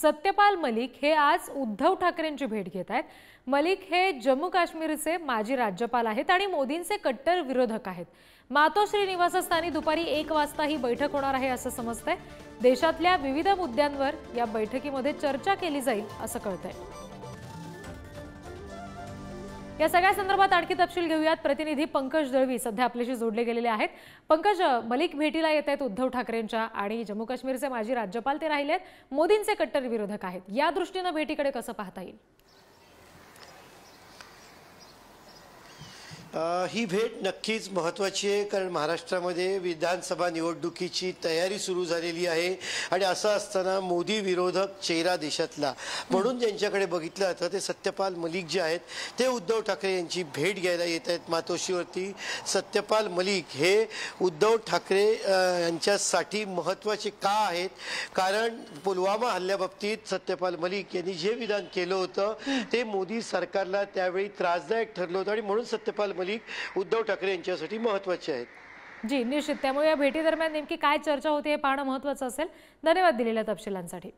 सत्यपाल मलिक हे आज उद्धव ठाकरेंची भेट घेत आहेत। मलिक हे जम्मू काश्मीरचे माजी राज्यपाल आहेत आणि मोदींचे कट्टर विरोधक आहेत। मातोश्री निवासस्थानी दुपारी 1 वाजता ही बैठक होणार आहे असं समजतंय। देशातल्या विविध मुद्द्यांवर या बैठकीमध्ये चर्चा केली जाईल असं कळतंय। या सगळ्या संदर्भात आणखी तपशील घेऊयात। प्रतिनिधी पंकज दळवी सध्या आपल्याशी जोडले गेलेले आहेत। पंकज, मलिक भेटीला येत आहेत उद्धव ठाकरेंच्या आणि जम्मू काश्मीरचे माजी राज्यपाल ते राहिलेत, मोदींचे कट्टर विरोधक आहेत। या दृष्टीने भेटीकडे कसं पाहता येईल? ही भेट नक्कीच महत्त्वाची आहे, कारण महाराष्ट्रामध्ये विधानसभा निवडणुकीची तयारी सुरू झालेली आहे आणि असं असताना मोदी विरोधक चेहरा देशातला म्हणून ज्यांच्याकडे बघितलं जातं ते सत्यपाल मलिक जे आहेत ते उद्धव ठाकरे यांची भेट घ्यायला येत आहेत मातोश्रीवरती। सत्यपाल मलिक हे उद्धव ठाकरे यांच्यासाठी महत्त्वाचे का आहेत? कारण पुलवामा हल्ल्याबाबतीत सत्यपाल मलिक यांनी जे विधान केलं होतं ते मोदी सरकारला त्यावेळी त्रासदायक ठरलं होतं आणि म्हणून सत्यपाल मलिक उद्धव ठाकरे यांच्यासाठी महत्त्वाचे आहेत। जी निश्चित, त्यामुळे या भेटी दरम्यान नेमकी काय चर्चा होते हे पाहणं महत्त्वाचं असेल। धन्यवाद दिलेल्या तपशिलांसाठी।